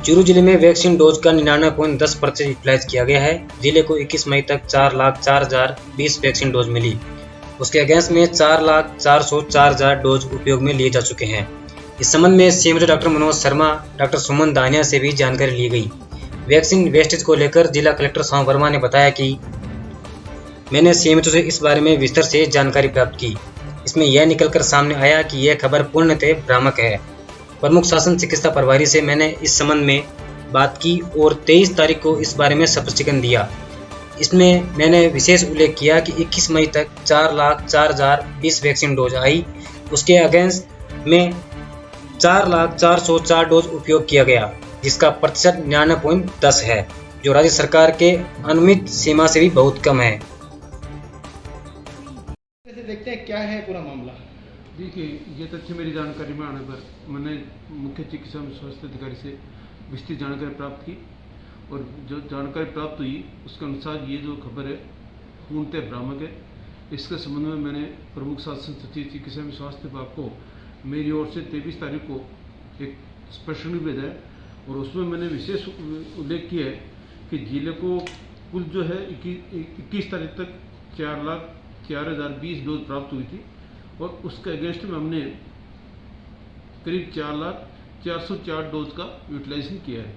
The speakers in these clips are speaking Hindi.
चूरू जिले में वैक्सीन डोज का 99.10% यूटिलाइज किया गया है। जिले को 21 मई तक 4,04,020 वैक्सीन डोज मिली। उसके अगेंस्ट में 4,04,004 डोज उपयोग में लिए जा चुके हैं। इस संबंध में CMO doctor Manoj Sharma, doctor Suman Dania से भी जानकारी ली गई। वैक्सीन वेस्टेज को लेकर जिला कलेक्टर साम वर्मा ने बताया कि मैंने सीएमओ से इस बारे में विस्तार से जानकारी प्राप्त की। इसमें यह निकलकर सामने आया कि यह खबर पूर्णतः भ्रामक है। प्रमुख शासन चिकित्सा प्रभारी से मैंने इस संबंध में बात की और 23 तारीख को इस बारे में स्पष्टीकरण दिया। इसमें मैंने विशेष उल्लेख किया कि 21 मई तक 4,04,020 वैक्सीन डोज आई। उसके अगेंस्ट में 4,04,004 डोज उपयोग किया गया, जिसका प्रतिशत 99.10 है, जो राज्य सरकार के अनुमित सीमा से भी बहुत कम है। देखते हैं क्या है पूरा मामला। देखिए, ये तथ्य मेरी जानकारी में आने पर मैंने मुख्य चिकित्सा एवं स्वास्थ्य अधिकारी से विस्तृत जानकारी प्राप्त की और जो जानकारी प्राप्त हुई उसके अनुसार ये जो खबर है पूर्णतः भ्रामक है। इसके संबंध में मैंने प्रमुख शासन सचिव चिकित्सा एवं स्वास्थ्य विभाग को मेरी ओर से 23 तारीख को एक स्पष्टीकरण भेजा है और उसमें मैंने विशेष उल्लेख किया है कि जिले को कुल जो है 21 तारीख तक 4,04,020 डोज प्राप्त हुई थी और उसके अगेंस्ट में हमने करीब 4,04,004 डोज का यूटिलाइजेशन किया है,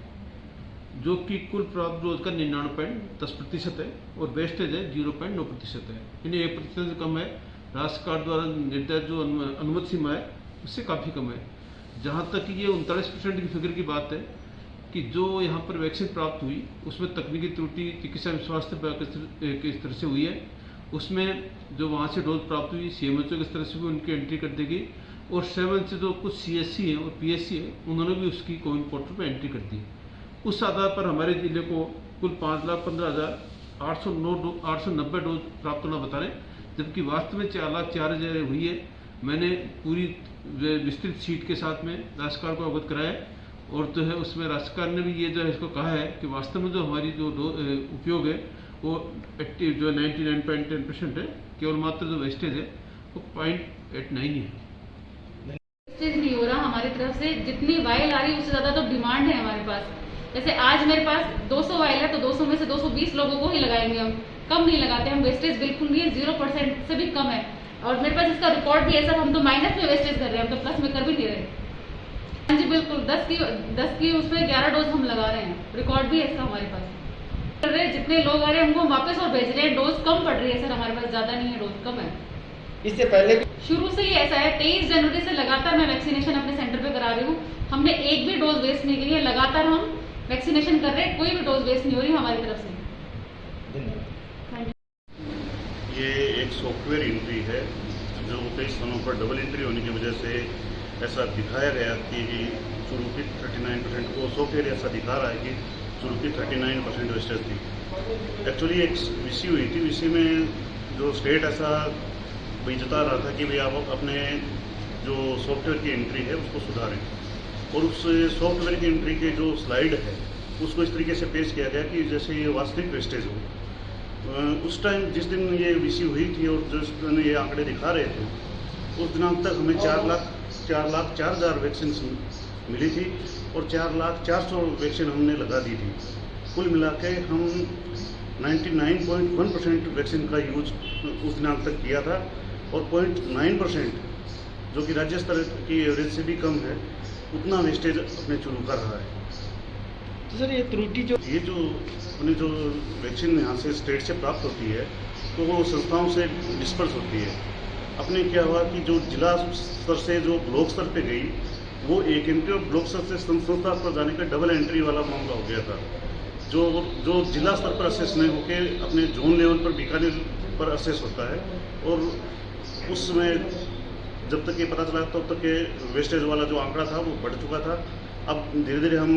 जो कि कुल प्राप्त डोज का 99.10% है और वेस्टेज है 0.9% है। यानी 1% से कम है। राज्य सरकार द्वारा निर्धारित जो अनुमति सीमा है उससे काफ़ी कम है। जहाँ तक ये 39% की फिगर की बात है कि जो यहाँ पर वैक्सीन प्राप्त हुई उसमें तकनीकी त्रुटि चिकित्सा एवं स्वास्थ्य विभाग की तरह से हुई है। उसमें जो वहाँ से डोज प्राप्त हुई सीएमएचओ की तरफ से भी उनकी एंट्री कर दी गई और 7 से जो कुछ सीएससी हैं और पीएससी है उन्होंने भी उसकी कोविन पोर्टल पर एंट्री कर दी। उस आधार पर हमारे जिले को कुल 5,15,890 डोज प्राप्त होना बता रहे, जबकि वास्तव में 4,04,000 हुई है। मैंने पूरी विस्तृत शीट के साथ में राज्य सरकार को अवगत कराया और जो है उसमें राज्य सरकार ने भी ये जो है इसको कहा है कि वास्तव में जो हमारी जो उपयोग है वो एक्टिव जो 99.10% है, केवल मात्र जो वेस्टेज है वो 0.89 ही है। वेस्टेज नहीं हो रहा हमारी तरफ से। जितनी वायल आ रही है उससे ज़्यादा तो डिमांड है हमारे पास। जैसे आज मेरे पास 200 वायल है तो 200 में से 220 लोगों को ही लगाएंगे हम, कम नहीं लगाते हम। वेस्टेज बिल्कुल नहीं है, 0% से भी कम है और मेरे पास इसका रिकॉर्ड भी है सर। हम तो माइनस में वेस्टेज कर रहे हैं, हम तो प्लस में कर भी नहीं रहे। हाँ जी बिल्कुल, 10 की उसमें 11 डोज हम लगा रहे हैं, रिकॉर्ड भी है इसका हमारे पास। कर रहे हैं जितने लोग आ रहे हैं हमको वापस और भेज रहे हैं। डोज कम पड़ रही है सर हमारे पास, ज़्यादा नहीं है, डोज कम है। इससे पहले शुरू से ही ऐसा है। 23 जनवरी से लगातार मैं वैक्सीनेशन अपने सेंटर पे करा रही हूँ। हमने एक भी डोज वेस्ट नहीं की है, लगातार हम वैक्सीनेशन कर रहे हैं, कोई भी डोज वेस्ट नहीं हो रही हमारी तरफ से। धन्यवाद। ये एक सॉफ्टवेयर एंट्री है जो कई स्थानों पर डबल एंट्री होने की वजह से ऐसा दिखाया गया कि चूरू की 39% को सॉफ्टवेयर ऐसा दिखा रहा है कि चूरू की 39% वेस्टेज थी। एक्चुअली एक वीसी हुई थी, वीसी में जो स्टेट ऐसा भाई जता रहा था कि भाई आप अपने जो सॉफ्टवेयर की एंट्री है उसको सुधारें और उस सॉफ्टवेयर की एंट्री के जो स्लाइड है उसको इस तरीके से पेश किया गया कि जैसे ये वास्तविक वेस्टेज हो। उस टाइम जिस दिन ये वीसी हुई थी और जिस दिन ये आंकड़े दिखा रहे थे उस दिनांक तक हमें 4,04,000 वैक्सीन मिली थी और 4,04,000 वैक्सीन हमने लगा दी थी। कुल मिला के हम 99.1% वैक्सीन का यूज उस दिनांक तक किया था और 0.9% जो कि राज्य स्तर की एवरेज से भी कम है, उतना वेस्टेज अपने चूरू कर रहा है। तो सर ये त्रुटि जो अपनी जो वैक्सीन यहाँ से स्टेट से प्राप्त होती है तो वो संस्थाओं से डिस्पर्स होती है। अपने क्या हुआ कि जो जिला स्तर से जो ब्लॉक स्तर पे गई वो एक एंट्री और ब्लॉक स्तर से संस्था पर जाने का डबल एंट्री वाला मामला हो गया था। जो जिला स्तर पर असेस नहीं होके अपने जोन लेवल पर बीकानेर पर असेस होता है और उस समय जब तक ये पता चला तब तक ये वेस्टेज वाला जो आंकड़ा था वो बढ़ चुका था। अब धीरे धीरे हम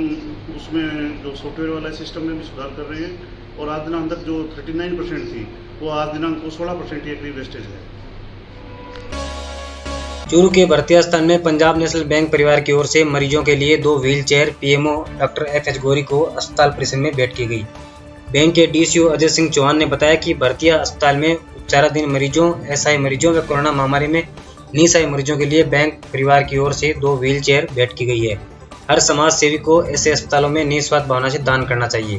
उसमें जो सॉफ्टवेयर वाला सिस्टम में भी सुधार कर रहे हैं और आज दिनांक तक जो 39% थी वो आज दिनांक को 16% ये करीब वेस्टेज है। चूरू के भर्ती स्थान में पंजाब नेशनल बैंक परिवार की ओर से मरीजों के लिए 2 wheel chair PMO doctor FH Gauri को अस्पताल परिसर में भेंट की गई। बैंक के DCO अजय सिंह चौहान ने बताया कि भर्तिया अस्पताल में उपचाराधीन मरीजों, SI मरीजों व कोरोना महामारी में निःसहाय मरीजों के लिए बैंक परिवार की ओर से 2 व्हील चेयर भेंट की गई है। हर समाज सेवी को ऐसे अस्पतालों में निस्वार्थ भावना से दान करना चाहिए।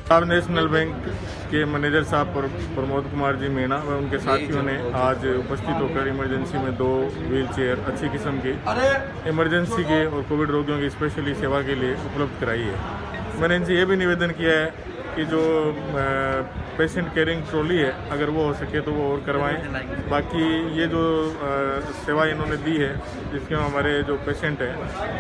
पंजाब नेशनल बैंक के मैनेजर साहब प्रमोद कुमार जी मीणा व उनके साथियों ने आज उपस्थित होकर इमरजेंसी में 2 व्हील चेयर अच्छी किस्म की इमरजेंसी के और कोविड रोगियों की स्पेशली सेवा के लिए उपलब्ध कराई है। मैंने इनसे ये भी निवेदन किया है कि जो पेशेंट केयरिंग ट्रॉली है अगर वो हो सके तो वो और करवाएं। बाकी ये जो सेवा इन्होंने दी है जिसके हमारे जो पेशेंट हैं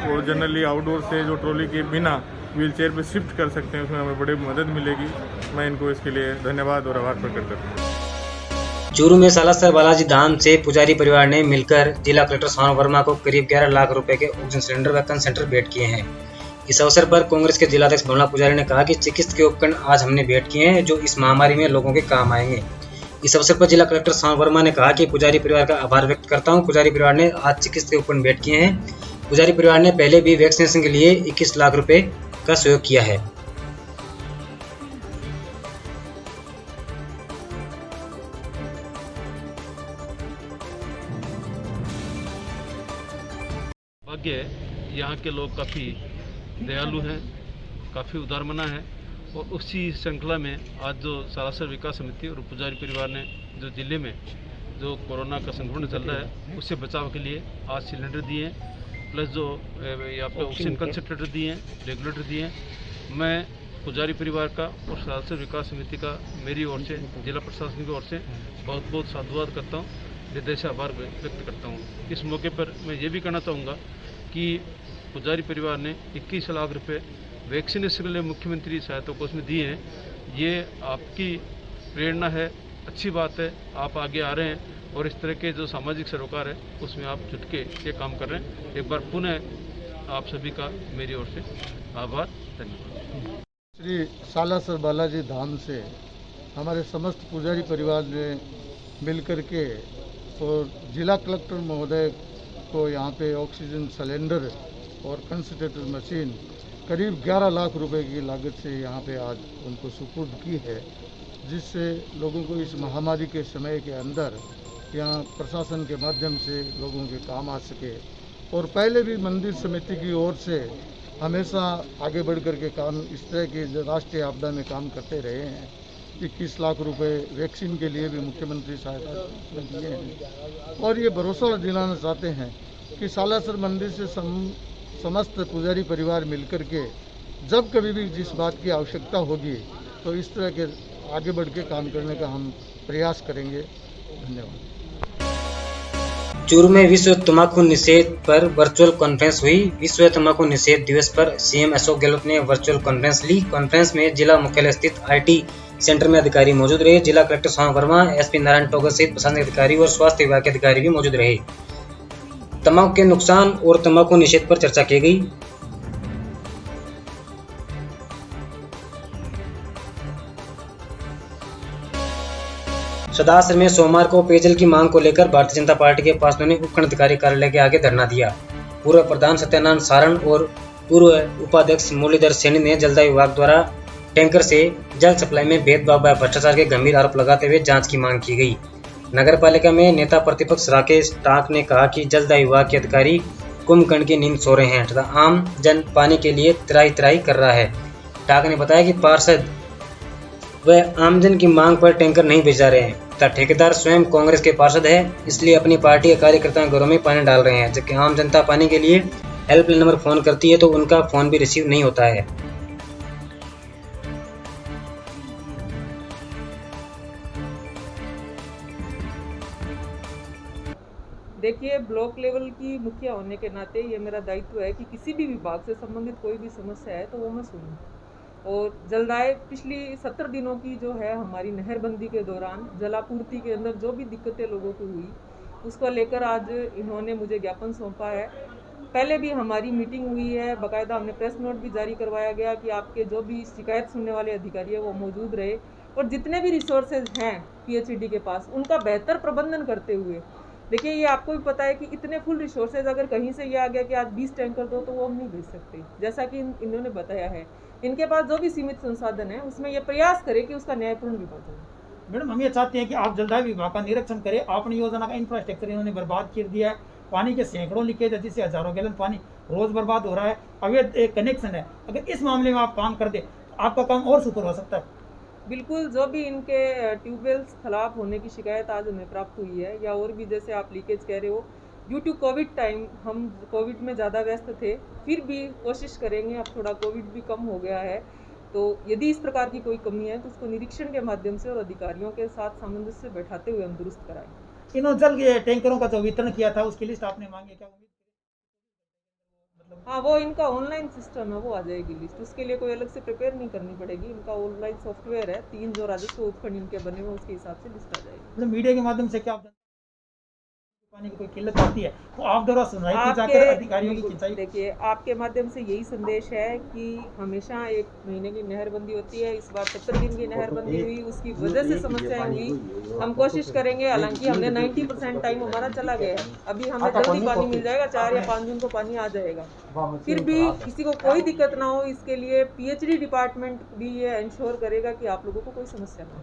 वो जनरली आउटडोर से जो ट्रॉली के बिना व्हील चेयर पर शिफ्ट कर सकते हैं, उसमें हमें बड़ी मदद मिलेगी। मैं इनको इसके लिए धन्यवाद और आभार प्रकट करता हूँ। चूरू में सालासर बालाजी धाम से पुजारी परिवार ने मिलकर जिला कलेक्टर सोनू वर्मा को करीब 11 लाख रुपए के ऑक्सीजन सिलेंडर व कंसंट्रेटर भेंट किए हैं। इस अवसर पर कांग्रेस के जिलाध्यक्ष भोला पुजारी ने कहा कि चिकित्सकीय उपकरण आज हमने भेंट किए हैं जो इस महामारी में लोगों के काम आएंगे। इस अवसर पर जिला कलेक्टर सोनू वर्मा ने कहा कि पुजारी परिवार का आभार व्यक्त करता हूं। पुजारी परिवार ने आज चिकित्सकीय उपकरण भेंट किए हैं। पुजारी परिवार ने पहले भी वैक्सीनेशन के लिए 21 लाख रुपए का सहयोग किया है। भाग्य है यहाँ के लोग काफ़ी दयालु हैं, काफ़ी उदारमना है और उसी श्रृंखला में आज जो सालासर विकास समिति और पुजारी परिवार ने जो जिले में जो कोरोना का संक्रमण चल रहा है उससे बचाव के लिए आज सिलेंडर दिए हैं, प्लस जो यहाँ पे ऑक्सीजन कंसंट्रेटर दिए हैं, रेगुलेटर दिए हैं। मैं पुजारी परिवार का और सालासर विकास समिति का मेरी ओर से, जिला प्रशासन की ओर से बहुत बहुत साधुवाद करता हूँ, हृदय से आभार व्यक्त करता हूँ। इस मौके पर मैं ये भी कहना चाहूँगा कि पुजारी परिवार ने 21 लाख रुपए वैक्सीनेशन के लिए मुख्यमंत्री सहायता कोष में दिए हैं। ये आपकी प्रेरणा है, अच्छी बात है, आप आगे आ रहे हैं और इस तरह के जो सामाजिक सरोकार है उसमें आप जुट के ये काम कर रहे हैं। एक बार पुनः आप सभी का मेरी ओर से आभार, धन्यवाद। श्री सालासर बालाजी धाम से हमारे समस्त पुजारी परिवार ने मिलकर के और जिला कलेक्टर महोदय को यहाँ पे ऑक्सीजन सिलेंडर और कंसंट्रेटर मशीन करीब 11 लाख रुपए की लागत से यहाँ पे आज उनको सुपुर्द की है, जिससे लोगों को इस महामारी के समय के अंदर यहाँ प्रशासन के माध्यम से लोगों के काम आ सके। और पहले भी मंदिर समिति की ओर से हमेशा आगे बढ़ कर के काम इस तरह के राष्ट्रीय आपदा में काम करते रहे हैं। 21 लाख रुपए वैक्सीन के लिए भी मुख्यमंत्री सहायता दिए हैं और ये भरोसा दिलाना चाहते हैं कि सालासर मंदिर से समस्त पुजारी परिवार मिलकर के जब कभी भी जिस बात की आवश्यकता होगी तो इस तरह के आगे बढ़ के काम करने का हम प्रयास करेंगे। धन्यवाद। चूरू में विश्व तंबाकू निषेध पर वर्चुअल कॉन्फ्रेंस हुई। विश्व तंबाकू निषेध दिवस पर सीएम अशोक गहलोत ने वर्चुअल कॉन्फ्रेंस ली। कॉन्फ्रेंस में जिला मुख्यालय स्थित आईटी सेंटर में अधिकारी मौजूद रहे। जिला कलेक्टर सोनू वर्मा, एसपी नारायण टोगर सहित प्रशासनिक अधिकारी और स्वास्थ्य विभाग के अधिकारी भी मौजूद रहे। तंबाकू के नुकसान और तंबाकू निषेध पर चर्चा की गई। सदासर में सोमवार को पेयजल की मांग को लेकर भारतीय जनता पार्टी के पार्षदों ने उपखंड अधिकारी कार्यालय के आगे धरना दिया। पूर्व प्रधान सत्यानंद सारण और पूर्व उपाध्यक्ष मुरलीधर सैनी ने जलदाय विभाग द्वारा टैंकर से जल सप्लाई में भेदभाव व भ्रष्टाचार के गंभीर आरोप लगाते हुए जांच की मांग की गई। नगर पालिका में नेता प्रतिपक्ष राकेश टाक ने कहा कि जलदाय विभाग के अधिकारी कुंभकर्ण की नींद सो रहे हैं तथा आम जन पानी के लिए त्राही त्राही कर रहा है। टाक ने बताया कि पार्षद व आमजन की मांग पर टैंकर नहीं भेजा रहे हैं तथा ठेकेदार स्वयं कांग्रेस के पार्षद है, इसलिए अपनी पार्टी के कार्यकर्ताओं घरों में पानी डाल रहे हैं, जबकि आम जनता पानी के लिए हेल्पलाइन नंबर फोन करती है तो उनका फोन भी रिसीव नहीं होता है। देखिए, ब्लॉक लेवल की मुखिया होने के नाते ये मेरा दायित्व है कि किसी भी विभाग से संबंधित कोई भी समस्या है तो वो मैं सुनूं। और जलदाय पिछली 70 दिनों की जो है हमारी नहरबंदी के दौरान जलापूर्ति के अंदर जो भी दिक्कतें लोगों को हुई उसको लेकर आज इन्होंने मुझे ज्ञापन सौंपा है। पहले भी हमारी मीटिंग हुई है, बाकायदा हमने प्रेस नोट भी जारी करवाया गया कि आपके जो भी शिकायत सुनने वाले अधिकारी है वो मौजूद रहे और जितने भी रिसोर्सेज हैं पीएचईडी के पास उनका बेहतर प्रबंधन करते हुए। देखिए, ये आपको भी पता है कि इतने फुल रिसोर्सेज अगर कहीं से ये आ गया कि आज 20 टैंकर दो तो वो हम नहीं भेज सकते। जैसा कि इन्होंने बताया है, इनके पास जो भी सीमित संसाधन है उसमें ये प्रयास करें कि उसका न्यायपूर्ण विभाजन। मैडम हम ये चाहते हैं कि आप जलदाय विभाग का निरीक्षण करें। अपनी योजना का इंफ्रास्ट्रक्चर इन्होंने बर्बाद कर दिया है। पानी के सैकड़ों लीकेज है, जिससे हजारों गैलन पानी रोज बर्बाद हो रहा है। अवैध एक कनेक्शन है। अगर इस मामले में आप काम कर दे तो आपका काम और सुपर हो सकता है। बिल्कुल, जो भी इनके ट्यूबवेल्स खराब होने की शिकायत आज हमें प्राप्त हुई है, या और भी जैसे आप लीकेज कह रहे हो, ड्यू टू कोविड टाइम हम कोविड में ज़्यादा व्यस्त थे, फिर भी कोशिश करेंगे। अब थोड़ा कोविड भी कम हो गया है, तो यदि इस प्रकार की कोई कमी है तो उसको निरीक्षण के माध्यम से और अधिकारियों के साथ सामंजस्य बैठाते हुए हम दुरुस्त कराएंगे। इन्होंने जल टैंकरों का जो वितरण किया था उसकी लिस्ट आपने मांगी, क्या उम्मीद? हाँ, वो इनका ऑनलाइन सिस्टम है, वो आ जाएगी लिस्ट। उसके लिए कोई अलग से प्रिपेयर नहीं करनी पड़ेगी। इनका ऑनलाइन सॉफ्टवेयर है, 3 जो राजस्व उपखंड इनके बने हुए, उसके हिसाब से लिस्ट आ जाएगी। मतलब मीडिया के माध्यम से क्या आप पानी की कोई किल्लत आती है तो आप द्वारा सुनवाई की जाकर अधिकारियों की खिंचाई। देखिए, आपके माध्यम से यही संदेश है कि हमेशा 1 महीने की नहरबंदी होती है। इस बार 70 दिन की नहरबंदी हुई, उसकी वजह से समस्याएं हुई। हम कोशिश करेंगे, हालांकि हमने 90% टाइम हमारा चला गया है। अभी हमें जल्दी पानी मिल जाएगा, 4 या 5 जून को पानी आ जाएगा। फिर भी किसी को कोई दिक्कत ना हो, इसके लिए PHD डिपार्टमेंट भी ये इंश्योर करेगा कि आप लोगों को कोई समस्या ना हो।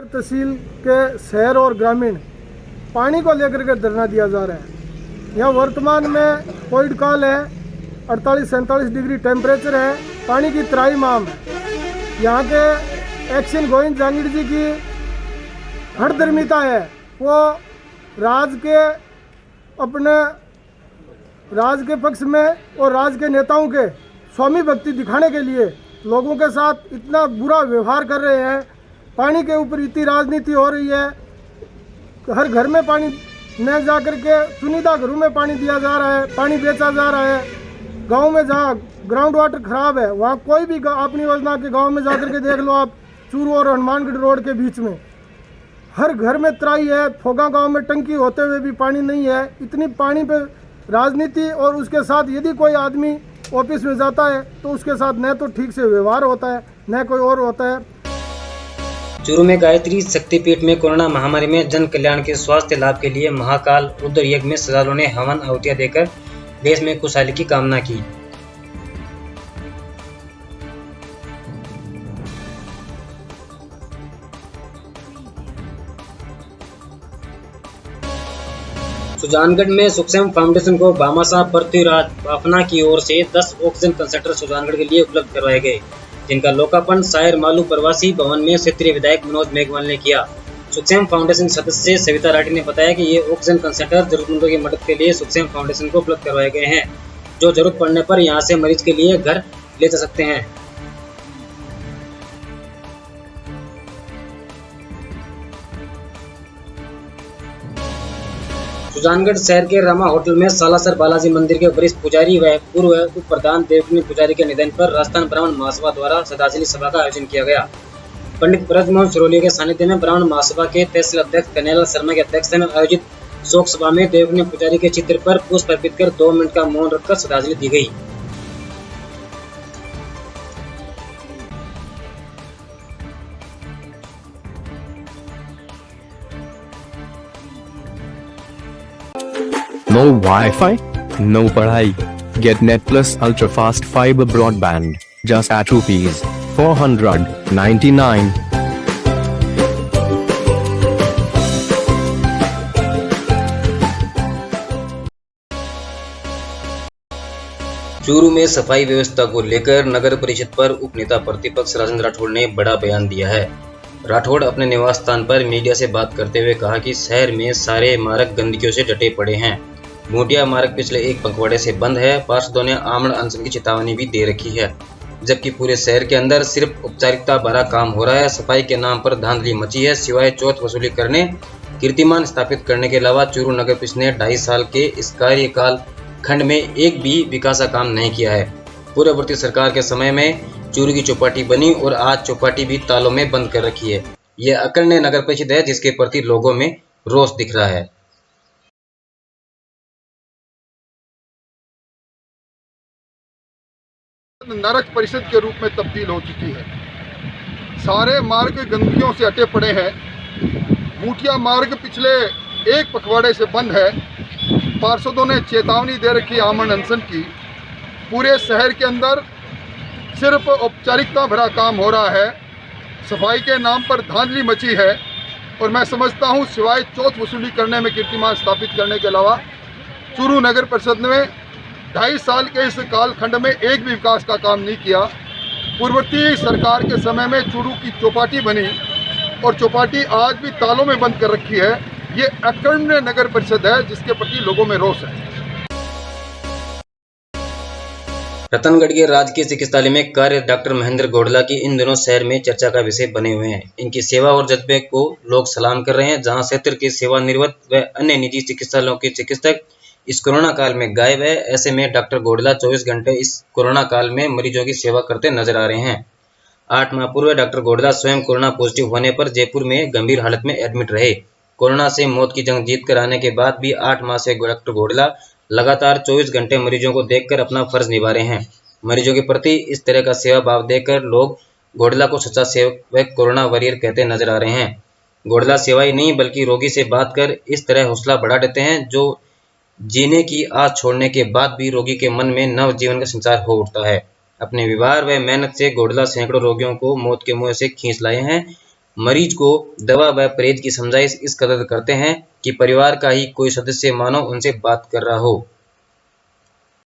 तहसील के शहर और ग्रामीण पानी को लेकर के धरना दिया जा रहा है। यहाँ वर्तमान में कोविड काल है, 48-47 डिग्री टेम्परेचर है, पानी की त्राही माम है। यहाँ के एक्शन गोविंद जहांगीर जी की हठधर्मिता है। वो राज के पक्ष में और राज के नेताओं के स्वामी भक्ति दिखाने के लिए लोगों के साथ इतना बुरा व्यवहार कर रहे हैं। पानी के ऊपर इतनी राजनीति हो रही है। हर घर में पानी न जा कर के चुनिंदा घरों में पानी दिया जा रहा है, पानी बेचा जा रहा है। गांव में जहाँ ग्राउंड वाटर खराब है, वहाँ कोई भी अपनी योजना के गांव में जा कर के देख लो आप, चूरू और हनुमानगढ़ रोड के बीच में हर घर में त्राही है। फोगा गांव में टंकी होते हुए भी पानी नहीं है। इतनी पानी पे राजनीति, और उसके साथ यदि कोई आदमी ऑफिस में जाता है तो उसके साथ न तो ठीक से व्यवहार होता है, न कोई और होता है। चूरू में गायत्री शक्तिपीठ में कोरोना महामारी में जन कल्याण के स्वास्थ्य लाभ के लिए महाकाल रुद्र यज्ञ में श्रद्धालुओं ने हवन आहुतियां देकर देश में खुशहाली की कामना की। सुजानगढ़ में सुखसेम फाउंडेशन को भामाशाह पृथ्वीराज बाफना की ओर से 10 ऑक्सीजन कंसंट्रेटर सुजानगढ़ के लिए उपलब्ध करवाए गए, जिनका लोकार्पण शायर मालू प्रवासी भवन में क्षेत्रीय विधायक मनोज मेघवाल ने किया। सुखसेम फाउंडेशन सदस्य सविता राठी ने बताया कि ये ऑक्सीजन कंसंट्रेटर जरूरतमंदों की मदद के लिए सुखसेम फाउंडेशन को उपलब्ध करवाए गए हैं, जो जरूरत पड़ने पर यहां से मरीज के लिए घर ले जा सकते हैं। सुजानगढ़ शहर के रामा होटल में सालासर बालाजी मंदिर के वरिष्ठ पुजारी व पूर्व उप प्रधान देवकुनी पुजारी के निधन पर राजस्थान ब्राह्मण महासभा द्वारा श्रद्धांजलि सभा का आयोजन किया गया। पंडित ब्रजमोहन सरोलिया के सानिध्य में ब्राह्मण महासभा के तहसील अध्यक्ष कन्हैयालाल शर्मा के अध्यक्षता में आयोजित शोक सभा में देवकुनी पुजारी के चित्र पर पुष्प अर्पित कर 2 मिनट का मौन रखकर श्रद्धांजलि दी गई। No Wi-Fi, no padhai. Get Net Plus Ultra Fast Fiber Broadband just at ₹499. Churu में सफाई व्यवस्था को लेकर नगर परिषद पर उपनेता प्रतिपक्ष राजेंद्र राठौड़ ने बड़ा बयान दिया है। राठौड़ अपने निवास स्थान पर मीडिया से बात करते हुए कहा कि शहर में सारे मार्ग गंदगियों से डटे पड़े हैं। भूटिया मार्ग पिछले 1 पखवाड़े से बंद है। पार्षदों ने आमरण अनशन की चेतावनी भी दे रखी है, जबकि पूरे शहर के अंदर सिर्फ औपचारिकता भरा काम हो रहा है। सफाई के नाम पर धांधली मची है। सिवाय चौथ वसूली करने, कीर्तिमान स्थापित करने के अलावा चूरू नगर परिषद ने 2.5 साल के इस कार्यकाल खंड में एक भी विकास का काम नहीं किया है। पूर्ववर्ती सरकार के समय में चूरू की चौपाटी बनी और आज चौपाटी भी तालों में बंद कर रखी है। यह अकलनीय नगर परिषद है जिसके प्रति लोगों में रोष दिख रहा है। नरक परिषद के रूप में तब्दील हो चुकी है। सारे मार्ग गंदगियों से अटे पड़े हैं। बूटिया मार्ग पिछले 1 पखवाड़े से बंद है। पार्षदों ने चेतावनी दे रखी आमरण अनशन की। पूरे शहर के अंदर सिर्फ औपचारिकता भरा काम हो रहा है। सफाई के नाम पर धांधली मची है और मैं समझता हूँ सिवाय चौथ वसूली करने में कीर्तिमान स्थापित करने के अलावा चूरू नगर परिषद ने 2.5 साल के इस कालखंड में एक भी विकास का काम नहीं किया। पूर्ववर्ती सरकार के समय में चूरू की चौपाटी बनी और चौपाटी आज भी तालों में बंद कर रखी है। ये अकर्मण्य नगर परिषद है जिसके प्रति लोगों में रोष है। रतनगढ़ के राजकीय चिकित्सालय में कार्य डॉक्टर महेंद्र गोडला की इन दिनों शहर में चर्चा का विषय बने हुए हैं। इनकी सेवा और जज्बे को लोग सलाम कर रहे हैं। जहां क्षेत्र के सेवानिवृत्त व अन्य निजी चिकित्सालयों के चिकित्सक इस कोरोना काल में गायब है, ऐसे में डॉक्टर गोडला 24 घंटे इस कोरोना काल में मरीजों की सेवा करते नजर आ रहे हैं। 8 माह पूर्व डॉक्टर गोडला स्वयं कोरोना पॉजिटिव होने पर जयपुर में गंभीर हालत में एडमिट रहे। कोरोना से मौत की जंग जीत कर आने के बाद भी 8 माह से डॉक्टर गोडला लगातार 24 घंटे मरीजों को देखकर अपना फर्ज निभा रहे हैं। मरीजों के प्रति इस तरह का सेवा भाव देखकर लोग गोडला को सच्चा सेवक व कोरोना वॉरियर कहते नजर आ रहे हैं। गोडला सेवा ही नहीं बल्कि रोगी से बात कर इस तरह हौसला बढ़ा देते हैं जो जीने की आस छोड़ने के बाद भी रोगी के मन में नव जीवन का संचार हो उठता है। अपने व्यवहार व मेहनत से गोडला सैकड़ों रोगियों को मौत के मुंह से खींच लाए हैं। मरीज को दवा व परहेज की समझाइश इस कदर करते हैं कि परिवार का ही कोई सदस्य मानो उनसे बात कर रहा हो।